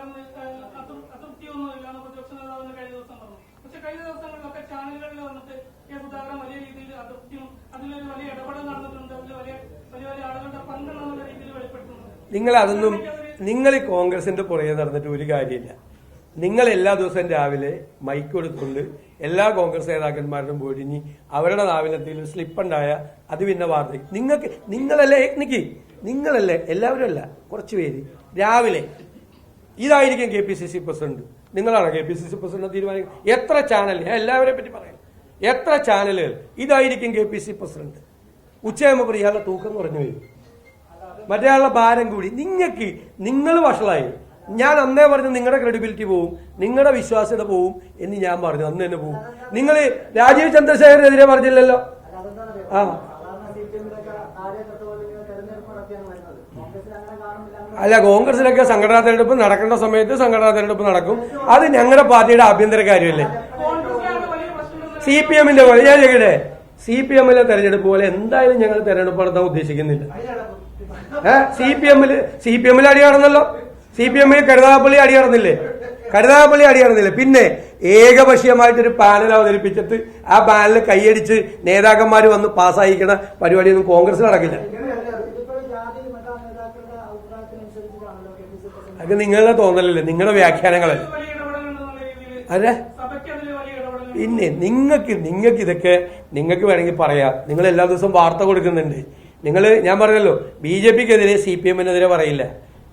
അതൃപ്തിയൊന്നുമില്ല എന്ന് പ്രതിപക്ഷ നേതാവിന് കഴിഞ്ഞ ദിവസം പറഞ്ഞു. പക്ഷെ കഴിഞ്ഞ ദിവസങ്ങളിലൊക്കെ ചാനലുകളിൽ വന്നിട്ട് കെ സുധാകരൻ വലിയ രീതിയിൽ അതൃപ്തിയും അതിലൊരു വലിയ ഇടപെടൽ നടന്നിട്ടുണ്ട്, അതിൽ വലിയ വലിയ വലിയ ആളുകളുടെ പങ്കെന്നുള്ള രീതിയിൽ വെളിപ്പെടുത്തുന്നുണ്ട്. നിങ്ങൾ ഈ കോൺഗ്രസിന്റെ പുറകെ നടന്നിട്ട് ഒരു കാര്യമില്ല. നിങ്ങൾ എല്ലാ ദിവസവും രാവിലെ മൈക്ക് കൊടുത്തുകൊണ്ട് എല്ലാ കോൺഗ്രസ് നേതാക്കന്മാരുടെയും പോയിട്ട് ഇനി അവരുടെ നാവിലെന്തെങ്കിലും സ്ലിപ്പുണ്ടായ അത് പിന്നെ വാർത്തയ്ക്ക് നിങ്ങളല്ലേ എല്ലാവരും അല്ല കുറച്ചു പേര് രാവിലെ ഇതായിരിക്കും KPCC പ്രസിഡന്റ്. നിങ്ങളാണ് KPCC പ്രസിഡന്റ് തീരുമാനിക്കുന്നത്. എത്ര ചാനൽ, ഞാൻ എല്ലാവരെയും പറ്റി പറയാം, എത്ര ചാനലുകൾ ഇതായിരിക്കും KPCC പ്രസിഡന്റ്. ഉച്ചയാകുമ്പോൾ ഇയാളുടെ തൂക്കം കുറഞ്ഞു വരും, മറ്റേയാളുടെ ഭാരം കൂടി. നിങ്ങൾ വഷളായി. ഞാൻ അന്നേ പറഞ്ഞു നിങ്ങളുടെ ക്രെഡിബിലിറ്റി പോവും, നിങ്ങളുടെ വിശ്വാസ്യത പോവും എന്ന് ഞാൻ പറഞ്ഞു. അന്ന് തന്നെ പോവും. നിങ്ങൾ രാജീവ് ചന്ദ്രശേഖരനെതിരെ പറഞ്ഞില്ലല്ലോ. അല്ല, കോൺഗ്രസിലൊക്കെ സംഘടനാ തെരഞ്ഞെടുപ്പ് നടക്കേണ്ട സമയത്ത് സംഘടനാ തെരഞ്ഞെടുപ്പ് നടക്കും. അത് ഞങ്ങളുടെ പാർട്ടിയുടെ ആഭ്യന്തര കാര്യമല്ലേ. CPM-ന്റെ പോലെ ഞാൻ ചോദിക്കട്ടെ, CPM-ലെ തെരഞ്ഞെടുപ്പ് പോലെ എന്തായാലും ഞങ്ങൾ തെരഞ്ഞെടുപ്പ് നടത്താൻ ഉദ്ദേശിക്കുന്നില്ല. CPM-ൽ അടി നടന്നല്ലോ. CPM-ൽ കരുനാഗപ്പള്ളി അടി നടന്നില്ലേ? പിന്നെ ഏകപക്ഷീയമായിട്ടൊരു പാനൽ അവതരിപ്പിച്ചിട്ട് ആ പാനലിൽ കൈയടിച്ച് നേതാക്കന്മാർ വന്ന് പാസ്സായിക്കണ പരിപാടിയൊന്നും കോൺഗ്രസ് നടക്കില്ല. അത് നിങ്ങളുടെ തോന്നലല്ലേ, നിങ്ങളുടെ വ്യാഖ്യാനങ്ങളല്ലേ. അതെ, പിന്നെ നിങ്ങൾക്ക് ഇതൊക്കെ നിങ്ങൾക്ക് വേണമെങ്കിൽ പറയാം. നിങ്ങൾ എല്ലാ ദിവസവും വാർത്ത കൊടുക്കുന്നുണ്ട്. ഞാൻ പറഞ്ഞല്ലോ, BJP-ക്കെതിരെ CPM-നെതിരെ പറയില്ല.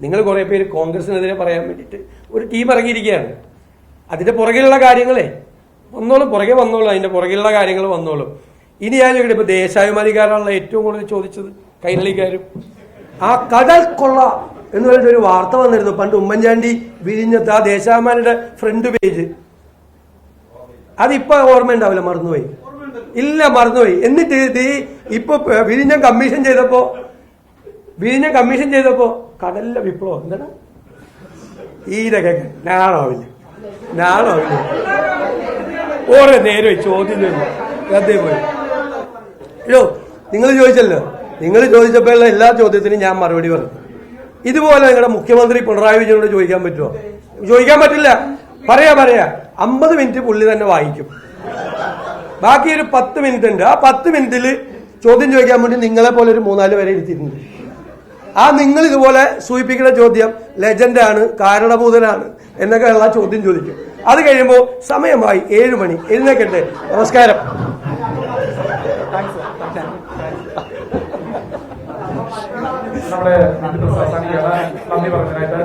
നിങ്ങൾ കുറെ പേര് കോൺഗ്രസിനെതിരെ പറയാൻ വേണ്ടിയിട്ട് ഒരു ടീം ഇറങ്ങിയിരിക്കുകയാണ്. അതിന്റെ പുറകിലുള്ള കാര്യങ്ങളെ പുറകെ വന്നോളൂ, അതിന്റെ പുറകിലുള്ള കാര്യങ്ങൾ വന്നോളൂ. ഇനി ഞാൻ ഇവിടെ ഇപ്പൊ ദേശാഭിമാനിക്കാരാണല്ലോ ഏറ്റവും കൂടുതൽ ചോദിച്ചത്, കൈരളിക്കാരും. ആ കടൽ കൊള്ള എന്ന് പറഞ്ഞിട്ട് ഒരു വാർത്ത വന്നിരുന്നു പണ്ട് ഉമ്മൻചാണ്ടി വിഴിഞ്ഞത്ത്, ആ ദേശാഭിമാനിയുടെ ഫ്രണ്ട് പേജ്. അതിപ്പോ ഓർമ്മയുണ്ടാവില്ല, മറന്നുപോയി. എന്നിട്ട് ഇപ്പൊ വിഴിഞ്ഞം കമ്മീഷൻ ചെയ്തപ്പോ കടലിലെ വിപ്ലവം എന്താണ് ഇതൊക്കെ നാണാവില്ല. ഓരോ നേരം ചോദ്യം പോയി. നിങ്ങൾ ചോദിച്ചപ്പോഴുള്ള എല്ലാ ചോദ്യത്തിനും ഞാൻ മറുപടി പറഞ്ഞു. ഇതുപോലെ നിങ്ങളുടെ മുഖ്യമന്ത്രി പിണറായി വിജയനോട് ചോദിക്കാൻ പറ്റുമോ? ചോദിക്കാൻ പറ്റില്ല. പറയാ 50 മിനിറ്റ് പുള്ളി തന്നെ വായിക്കും. ബാക്കി ഒരു 10 മിനിറ്റ് ഉണ്ട്. ആ 10 മിനിറ്റിൽ ചോദ്യം ചോദിക്കാൻ വേണ്ടി നിങ്ങളെ പോലെ ഒരു 3-4 പേരെ ഇരുത്തിയിട്ടുണ്ട്. നിങ്ങൾ ഇതുപോലെ സൂചിപ്പിക്കുന്ന ചോദ്യം ലെജൻഡാണ്, കാരണഭൂതനാണ് എന്നൊക്കെയുള്ള ചോദ്യം ചോദിക്കും. അത് കഴിയുമ്പോൾ സമയമായി 7 മണി. എഴുന്നേക്കട്ടെ. നമസ്കാരം. നമ്മുടെ നന്ദി പറഞ്ഞതിനായിട്ട്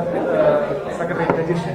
സെക്രട്ടറി രജീഷ്